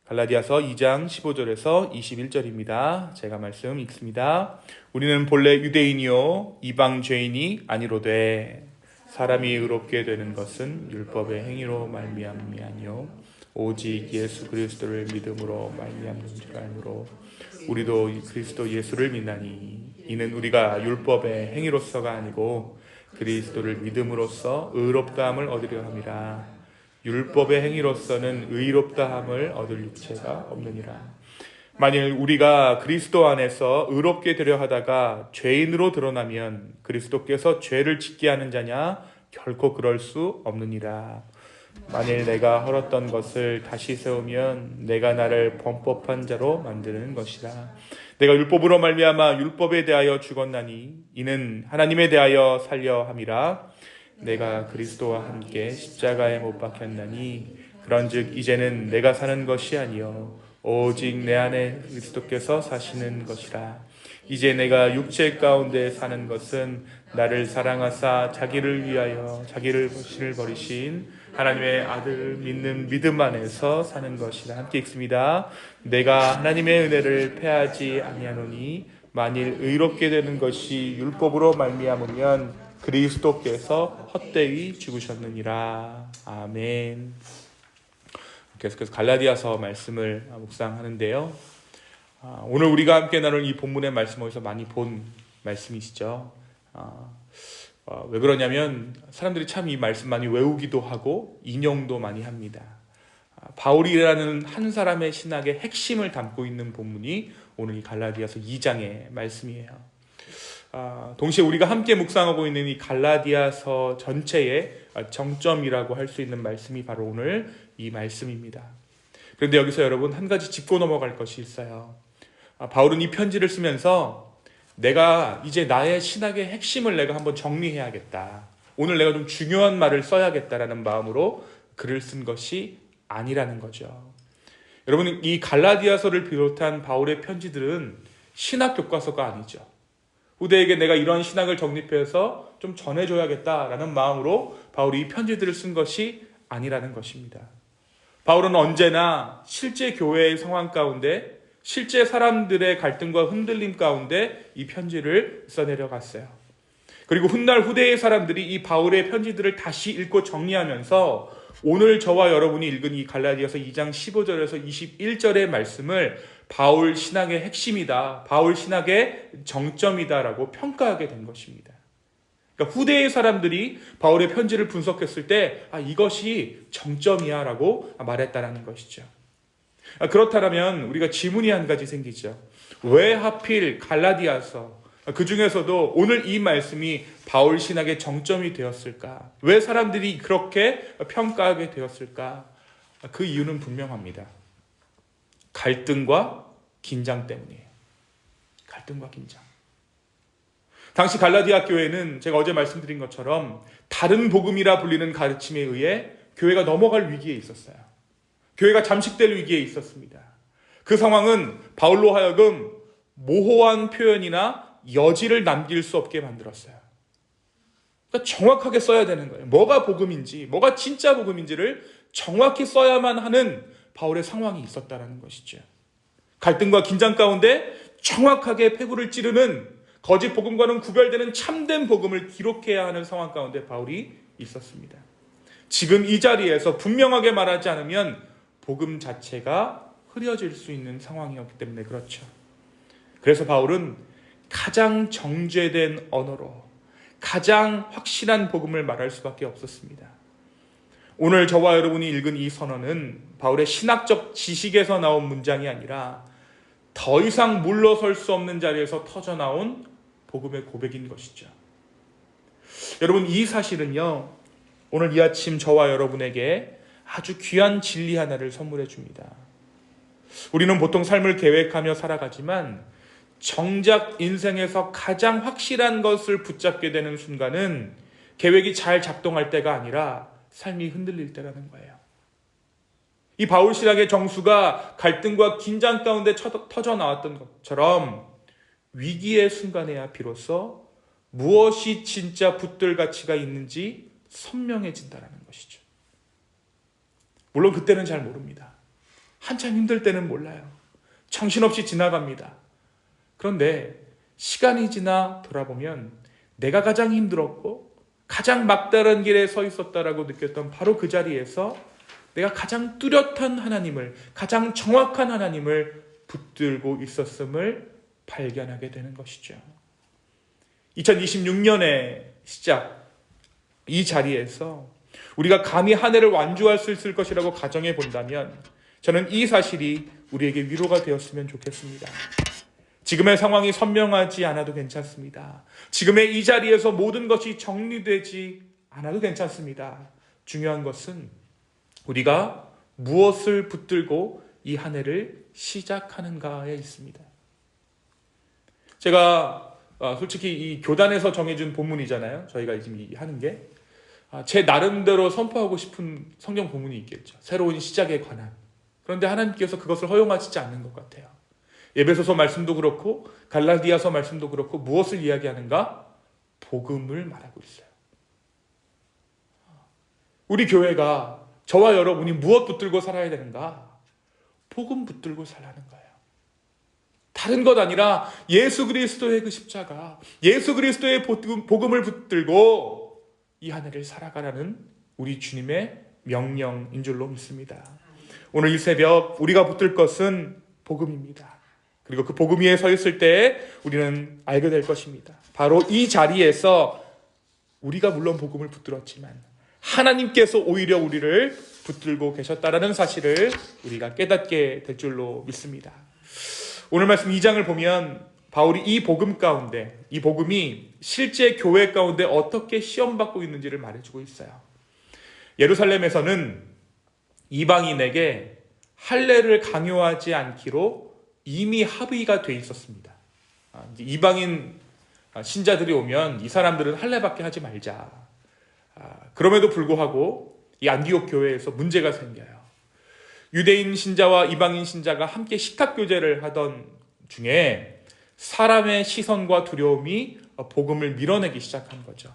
갈라디아서 2장 15절에서 21절입니다. 제가 말씀 읽습니다. 우리는 본래 유대인이요 이방 죄인이 아니로되 사람이 의롭게 되는 것은 율법의 행위로 말미암음이 아니요 오직 예수 그리스도를 믿음으로 말미암는 줄 알므로 우리도 그리스도 예수를 믿나니 이는 우리가 율법의 행위로서가 아니고 그리스도를 믿음으로써 의롭다함을 얻으려 함이라. 율법의 행위로서는 의롭다함을 얻을 육체가 없느니라. 만일 우리가 그리스도 안에서 의롭게 되려 하다가 죄인으로 드러나면 그리스도께서 죄를 짓게 하는 자냐? 결코 그럴 수 없느니라. 만일 내가 헐었던 것을 다시 세우면 내가 나를 범법한 자로 만드는 것이라. 내가 율법으로 말미암아 율법에 대하여 죽었나니 이는 하나님에 대하여 살려 함이라. 내가 그리스도와 함께 십자가에 못 박혔나니 그런즉 이제는 내가 사는 것이 아니요 오직 내 안에 그리스도께서 사시는 것이라. 이제 내가 육체 가운데 사는 것은 나를 사랑하사 자기를 위하여 자기를 버리신 하나님의 아들을 믿는 믿음 안에서 사는 것이라. 함께 읽습니다. 내가 하나님의 은혜를 패하지 아니하노니 만일 의롭게 되는 것이 율법으로 말미암으면 그리스도께서 헛되이 죽으셨느니라. 아멘. 계속해서 갈라디아서 말씀을 묵상하는데요. 오늘 우리가 함께 나눌 이 본문의 말씀에서 많이 본 말씀이시죠. 왜 그러냐면 사람들이 참 이 말씀 많이 외우기도 하고 인용도 많이 합니다. 바울이라는 한 사람의 신학의 핵심을 담고 있는 본문이 오늘 이 갈라디아서 2장의 말씀이에요. 동시에 우리가 함께 묵상하고 있는 이 갈라디아서 전체의 정점이라고 할 수 있는 말씀이 바로 오늘 이 말씀입니다. 그런데 여기서 여러분 한 가지 짚고 넘어갈 것이 있어요. 바울은 이 편지를 쓰면서 내가 이제 나의 신학의 핵심을 내가 한번 정리해야겠다. 오늘 내가 좀 중요한 말을 써야겠다라는 마음으로 글을 쓴 것이 아니라는 거죠. 여러분 이 갈라디아서를 비롯한 바울의 편지들은 신학 교과서가 아니죠. 후대에게 내가 이런 신학을 정립해서 좀 전해줘야겠다라는 마음으로 바울이 이 편지들을 쓴 것이 아니라는 것입니다. 바울은 언제나 실제 교회의 상황 가운데 실제 사람들의 갈등과 흔들림 가운데 이 편지를 써내려갔어요. 그리고 훗날 후대의 사람들이 이 바울의 편지들을 다시 읽고 정리하면서 오늘 저와 여러분이 읽은 이 갈라디아서 2장 15절에서 21절의 말씀을 바울 신학의 핵심이다, 바울 신학의 정점이다라고 평가하게 된 것입니다. 그러니까 후대의 사람들이 바울의 편지를 분석했을 때 이것이 정점이야 라고 말했다라는 것이죠. 그렇다면 우리가 지문이 한 가지 생기죠. 왜 하필 갈라디아서, 그 중에서도 오늘 이 말씀이 바울 신학의 정점이 되었을까? 왜 사람들이 그렇게 평가하게 되었을까? 그 이유는 분명합니다. 갈등과 긴장 때문이에요. 갈등과 긴장. 당시 갈라디아 교회는 제가 어제 말씀드린 것처럼 다른 복음이라 불리는 가르침에 의해 교회가 넘어갈 위기에 있었어요. 교회가 잠식될 위기에 있었습니다. 그 상황은 바울로 하여금 모호한 표현이나 여지를 남길 수 없게 만들었어요. 그러니까 정확하게 써야 되는 거예요. 뭐가 복음인지, 뭐가 진짜 복음인지를 정확히 써야만 하는 바울의 상황이 있었다는 것이죠. 갈등과 긴장 가운데 정확하게 패구를 찌르는 거짓 복음과는 구별되는 참된 복음을 기록해야 하는 상황 가운데 바울이 있었습니다. 지금 이 자리에서 분명하게 말하지 않으면 복음 자체가 흐려질 수 있는 상황이었기 때문에 그렇죠. 그래서 바울은 가장 정제된 언어로 가장 확실한 복음을 말할 수밖에 없었습니다. 오늘 저와 여러분이 읽은 이 선언은 바울의 신학적 지식에서 나온 문장이 아니라 더 이상 물러설 수 없는 자리에서 터져나온 복음의 고백인 것이죠. 여러분 이 사실은요, 오늘 이 아침 저와 여러분에게 아주 귀한 진리 하나를 선물해 줍니다. 우리는 보통 삶을 계획하며 살아가지만 정작 인생에서 가장 확실한 것을 붙잡게 되는 순간은 계획이 잘 작동할 때가 아니라 삶이 흔들릴 때라는 거예요. 이 바울 신학의 정수가 갈등과 긴장 가운데 터져 나왔던 것처럼 위기의 순간에야 비로소 무엇이 진짜 붙들 가치가 있는지 선명해진다는 것이죠. 물론 그때는 잘 모릅니다. 한참 힘들 때는 몰라요. 정신없이 지나갑니다. 그런데 시간이 지나 돌아보면 내가 가장 힘들었고 가장 막다른 길에 서 있었다라고 느꼈던 바로 그 자리에서 내가 가장 뚜렷한 하나님을, 가장 정확한 하나님을 붙들고 있었음을 발견하게 되는 것이죠. 2026년의 시작, 이 자리에서 우리가 감히 한 해를 완주할 수 있을 것이라고 가정해 본다면 저는 이 사실이 우리에게 위로가 되었으면 좋겠습니다. 지금의 상황이 선명하지 않아도 괜찮습니다. 지금의 이 자리에서 모든 것이 정리되지 않아도 괜찮습니다. 중요한 것은 우리가 무엇을 붙들고 이 한 해를 시작하는가에 있습니다. 제가 솔직히 이 교단에서 정해준 본문이잖아요. 저희가 지금 하는 게. 제 나름대로 선포하고 싶은 성경 본문이 있겠죠. 새로운 시작에 관한. 그런데 하나님께서 그것을 허용하시지 않는 것 같아요. 에베소서 말씀도 그렇고 갈라디아서 말씀도 그렇고 무엇을 이야기하는가? 복음을 말하고 있어요. 우리 교회가 저와 여러분이 무엇 붙들고 살아야 되는가? 복음 붙들고 살라는 거예요. 다른 것 아니라 예수 그리스도의 그 십자가, 예수 그리스도의 복음을 붙들고 이 한 해를 살아가라는 우리 주님의 명령인 줄로 믿습니다. 오늘 이 새벽 우리가 붙들 것은 복음입니다. 그리고 그 복음 위에 서 있을 때 우리는 알게 될 것입니다. 바로 이 자리에서 우리가 물론 복음을 붙들었지만 하나님께서 오히려 우리를 붙들고 계셨다라는 사실을 우리가 깨닫게 될 줄로 믿습니다. 오늘 말씀 2장을 보면 바울이 이 복음 가운데, 이 복음이 실제 교회 가운데 어떻게 시험받고 있는지를 말해주고 있어요. 예루살렘에서는 이방인에게 할례를 강요하지 않기로 이미 합의가 돼 있었습니다. 이방인 신자들이 오면 이 사람들은 할례밖에 하지 말자. 그럼에도 불구하고 이 안디옥 교회에서 문제가 생겨요. 유대인 신자와 이방인 신자가 함께 식탁교제를 하던 중에 사람의 시선과 두려움이 복음을 밀어내기 시작한 거죠.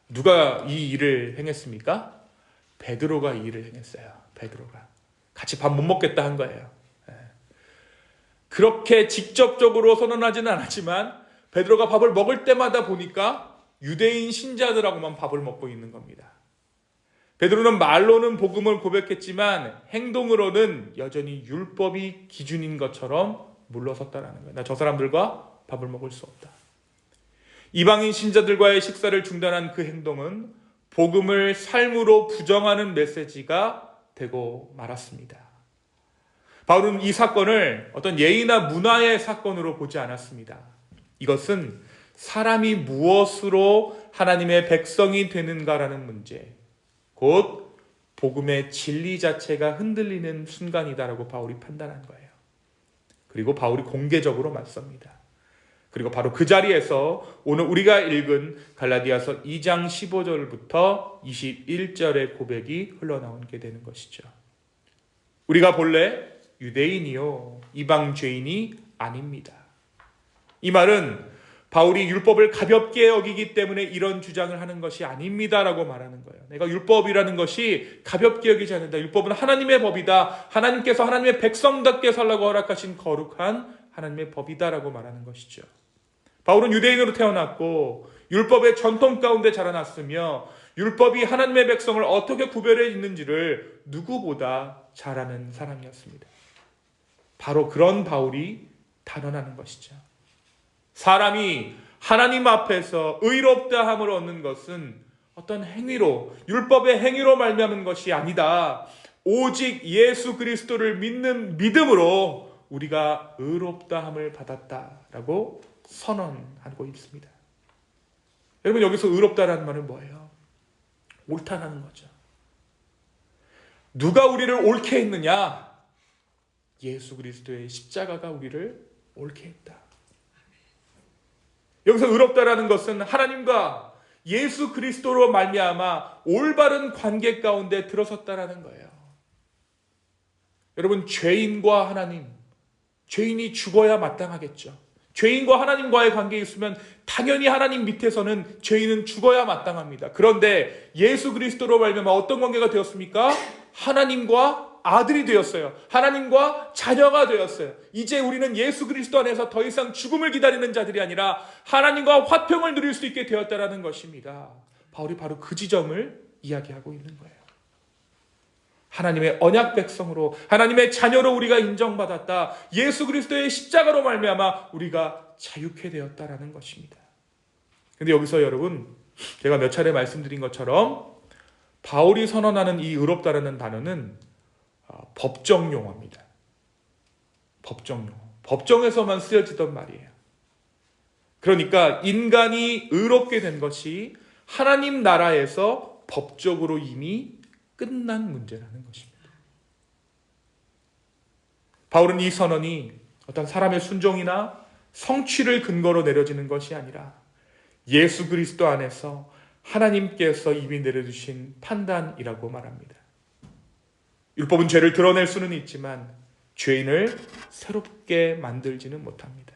누가 이 일을 행했습니까? 베드로가 이 일을 행했어요. 베드로가. 같이 밥 못 먹겠다 한 거예요. 그렇게 직접적으로 선언하지는 않았지만 베드로가 밥을 먹을 때마다 보니까 유대인 신자들하고만 밥을 먹고 있는 겁니다. 베드로는 말로는 복음을 고백했지만 행동으로는 여전히 율법이 기준인 것처럼 물러섰다라는 거예요. 나 저 사람들과 밥을 먹을 수 없다. 이방인 신자들과의 식사를 중단한 그 행동은 복음을 삶으로 부정하는 메시지가 되고 말았습니다. 바울은 이 사건을 어떤 예의나 문화의 사건으로 보지 않았습니다. 이것은 사람이 무엇으로 하나님의 백성이 되는가라는 문제, 곧 복음의 진리 자체가 흔들리는 순간이다라고 바울이 판단한 거예요. 그리고 바울이 공개적으로 맞섭니다. 그리고 바로 그 자리에서 오늘 우리가 읽은 갈라디아서 2장 15절부터 21절의 고백이 흘러나오게 되는 것이죠. 우리가 본래 유대인이요 이방 죄인이 아닙니다. 이 말은 바울이 율법을 가볍게 여기기 때문에 이런 주장을 하는 것이 아닙니다라고 말하는 거예요. 내가 율법이라는 것이 가볍게 여기지 않는다. 율법은 하나님의 법이다. 하나님께서 하나님의 백성답게 살라고 허락하신 거룩한 하나님의 법이다라고 말하는 것이죠. 바울은 유대인으로 태어났고 율법의 전통 가운데 자라났으며 율법이 하나님의 백성을 어떻게 구별해 있는지를 누구보다 잘 아는 사람이었습니다. 바로 그런 바울이 단언하는 것이죠. 사람이 하나님 앞에서 의롭다함을 얻는 것은 어떤 행위로, 율법의 행위로 말미암은 것이 아니다. 오직 예수 그리스도를 믿는 믿음으로 우리가 의롭다함을 받았다라고 선언하고 있습니다. 여러분, 여기서 의롭다라는 말은 뭐예요? 옳다라는 거죠. 누가 우리를 옳게 했느냐? 예수 그리스도의 십자가가 우리를 옳게 했다. 여기서 의롭다라는 것은 하나님과 예수 그리스도로 말미암아 올바른 관계 가운데 들어섰다라는 거예요. 여러분, 죄인과 하나님, 죄인이 죽어야 마땅하겠죠. 죄인과 하나님과의 관계에 있으면 당연히 하나님 밑에서는 죄인은 죽어야 마땅합니다. 그런데 예수 그리스도로 말미암아 어떤 관계가 되었습니까? 하나님과 아들이 되었어요. 하나님과 자녀가 되었어요. 이제 우리는 예수 그리스도 안에서 더 이상 죽음을 기다리는 자들이 아니라 하나님과 화평을 누릴 수 있게 되었다라는 것입니다. 바울이 바로 그 지점을 이야기하고 있는 거예요. 하나님의 언약 백성으로, 하나님의 자녀로 우리가 인정받았다. 예수 그리스도의 십자가로 말미암아 우리가 자유케 되었다라는 것입니다. 근데 여기서 여러분, 제가 몇 차례 말씀드린 것처럼 바울이 선언하는 이 의롭다라는 단어는 법정 용어입니다. 법정 용어. 법정에서만 쓰여지던 말이에요. 그러니까 인간이 의롭게 된 것이 하나님 나라에서 법적으로 이미 끝난 문제라는 것입니다. 바울은 이 선언이 어떤 사람의 순종이나 성취를 근거로 내려지는 것이 아니라 예수 그리스도 안에서 하나님께서 이미 내려주신 판단이라고 말합니다. 율법은 죄를 드러낼 수는 있지만 죄인을 새롭게 만들지는 못합니다.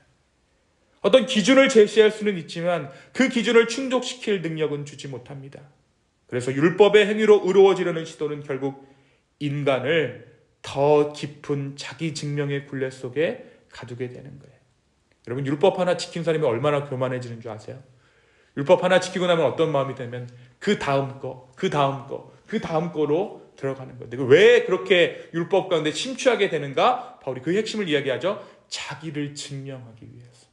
어떤 기준을 제시할 수는 있지만 그 기준을 충족시킬 능력은 주지 못합니다. 그래서 율법의 행위로 의로워지려는 시도는 결국 인간을 더 깊은 자기 증명의 굴레 속에 가두게 되는 거예요. 여러분, 율법 하나 지킨 사람이 얼마나 교만해지는 줄 아세요? 율법 하나 지키고 나면 어떤 마음이 되면 그 다음 거, 그 다음 거, 그 다음 거로 들어가는 건데, 왜 그렇게 율법 가운데 심취하게 되는가? 바울이 그 핵심을 이야기하죠. 자기를 증명하기 위해서.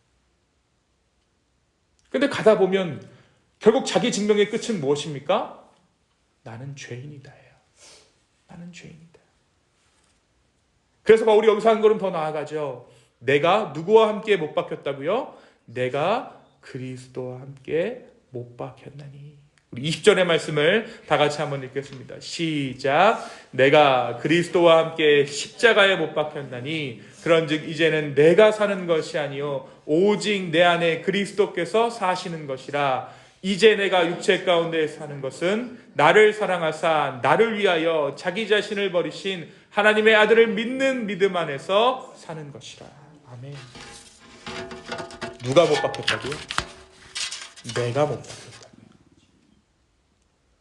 근데 가다 보면 결국 자기 증명의 끝은 무엇입니까? 나는 죄인이다예요. 나는 죄인이다. 그래서 바울이 여기서 한 걸음 더 나아가죠. 내가 누구와 함께 못 박혔다고요? 내가 그리스도와 함께 못 박혔나니. 우리 20절의 말씀을 다 같이 한번 읽겠습니다. 시작. 내가 그리스도와 함께 십자가에 못 박혔나니 그런즉 이제는 내가 사는 것이 아니요 오직 내 안에 그리스도께서 사시는 것이라. 이제 내가 육체 가운데 사는 것은 나를 사랑하사 나를 위하여 자기 자신을 버리신 하나님의 아들을 믿는 믿음 안에서 사는 것이라. 아멘. 누가 못 박혔다고요? 내가 못 박혔다고요.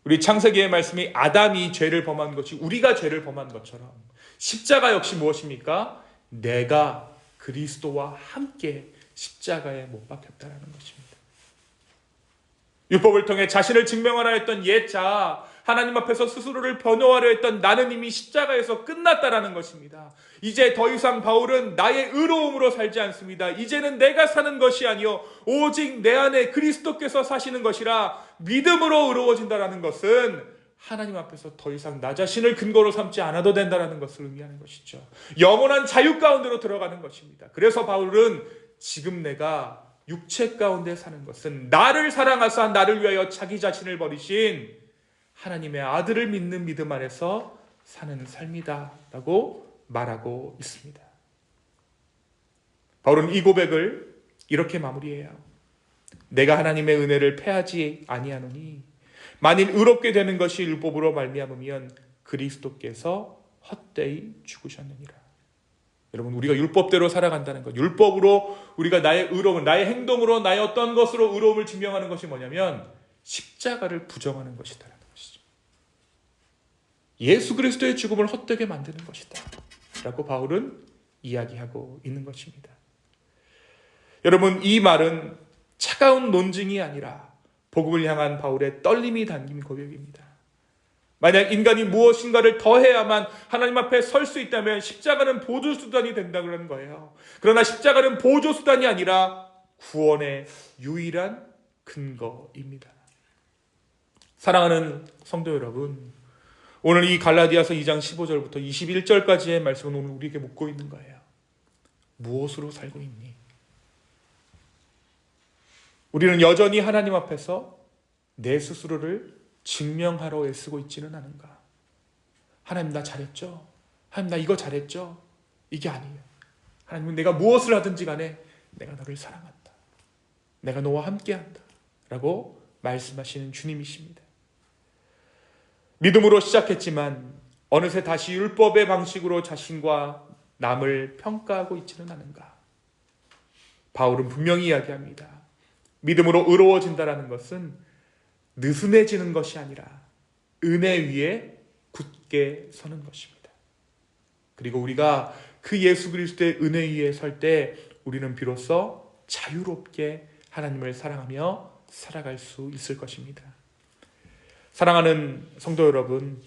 우리 창세기의 말씀이 아담이 죄를 범한 것이 우리가 죄를 범한 것처럼 십자가 역시 무엇입니까? 내가 그리스도와 함께 십자가에 못 박혔다라는 것입니다. 율법을 통해 자신을 증명하려 했던 옛 자아, 하나님 앞에서 스스로를 변호하려 했던 나는 이미 십자가에서 끝났다라는 것입니다. 이제 더 이상 바울은 나의 의로움으로 살지 않습니다. 이제는 내가 사는 것이 아니요 오직 내 안에 그리스도께서 사시는 것이라. 믿음으로 의로워진다라는 것은 하나님 앞에서 더 이상 나 자신을 근거로 삼지 않아도 된다는 것을 의미하는 것이죠. 영원한 자유 가운데로 들어가는 것입니다. 그래서 바울은 지금 내가 육체 가운데 사는 것은 나를 사랑하사 나를 위하여 자기 자신을 버리신 하나님의 아들을 믿는 믿음 안에서 사는 삶이다 라고 말하고 있습니다. 바울은 이 고백을 이렇게 마무리해요. 내가 하나님의 은혜를 패하지 아니하노니 만일 의롭게 되는 것이 율법으로 말미암으면 그리스도께서 헛되이 죽으셨느니라. 여러분, 우리가 율법대로 살아간다는 것, 율법으로 우리가 나의 의로움을, 나의 행동으로 나의 어떤 것으로 의로움을 증명하는 것이 뭐냐면 십자가를 부정하는 것이다라는 것이죠. 예수 그리스도의 죽음을 헛되게 만드는 것이다 라고 바울은 이야기하고 있는 것입니다. 여러분, 이 말은 차가운 논증이 아니라 복음을 향한 바울의 떨림이 담긴 고백입니다. 만약 인간이 무엇인가를 더해야만 하나님 앞에 설 수 있다면 십자가는 보조수단이 된다는 거예요. 그러나 십자가는 보조수단이 아니라 구원의 유일한 근거입니다. 사랑하는 성도 여러분, 오늘 이 갈라디아서 2장 15절부터 21절까지의 말씀은 오늘 우리에게 묻고 있는 거예요. 무엇으로 살고 있니? 우리는 여전히 하나님 앞에서 내 스스로를 증명하러 애쓰고 있지는 않은가? 하나님 나 잘했죠? 하나님 나 이거 잘했죠? 이게 아니에요. 하나님은 내가 무엇을 하든지 간에 내가 너를 사랑한다. 내가 너와 함께한다. 라고 말씀하시는 주님이십니다. 믿음으로 시작했지만 어느새 다시 율법의 방식으로 자신과 남을 평가하고 있지는 않은가? 바울은 분명히 이야기합니다. 믿음으로 의로워진다라는 것은 느슨해지는 것이 아니라 은혜 위에 굳게 서는 것입니다. 그리고 우리가 그 예수 그리스도의 은혜 위에 설 때 우리는 비로소 자유롭게 하나님을 사랑하며 살아갈 수 있을 것입니다. 사랑하는 성도 여러분,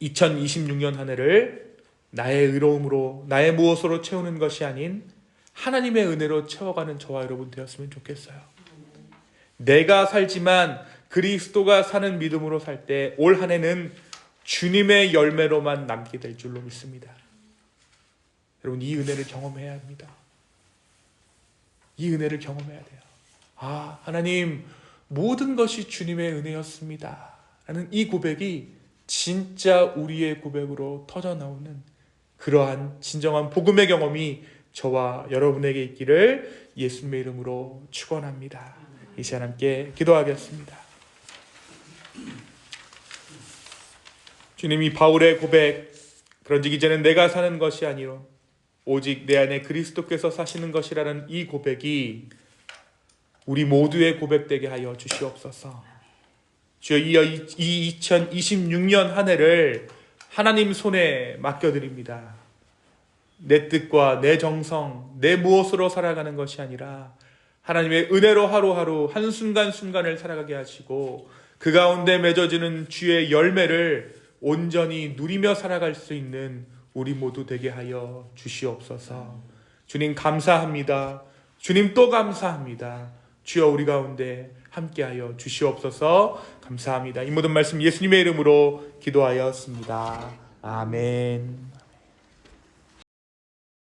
2026년 한 해를 나의 의로움으로, 나의 무엇으로 채우는 것이 아닌 하나님의 은혜로 채워가는 저와 여러분 되었으면 좋겠어요. 내가 살지만 그리스도가 사는 믿음으로 살 때 올 한 해는 주님의 열매로만 남게 될 줄로 믿습니다. 여러분, 이 은혜를 경험해야 합니다. 이 은혜를 경험해야 돼요. 아, 하나님, 모든 것이 주님의 은혜였습니다 라는 이 고백이 진짜 우리의 고백으로 터져나오는 그러한 진정한 복음의 경험이 저와 여러분에게 있기를 예수님의 이름으로 축원합니다. 이 시간 함께 기도하겠습니다. 주님이 바울의 고백, 그런즉 이제는 내가 사는 것이 아니요 오직 내 안에 그리스도께서 사시는 것이라는 이 고백이 우리 모두의 고백되게 하여 주시옵소서. 주여, 이 2026년 한 해를 하나님 손에 맡겨드립니다. 내 뜻과 내 정성, 내 무엇으로 살아가는 것이 아니라 하나님의 은혜로 하루하루 한순간순간을 살아가게 하시고 그 가운데 맺어지는 주의 열매를 온전히 누리며 살아갈 수 있는 우리 모두 되게 하여 주시옵소서. 주님 감사합니다. 주님 또 감사합니다. 주여, 우리 가운데 함께하여 주시옵소서. 감사합니다. 이 모든 말씀 예수님의 이름으로 기도하였습니다. 아멘.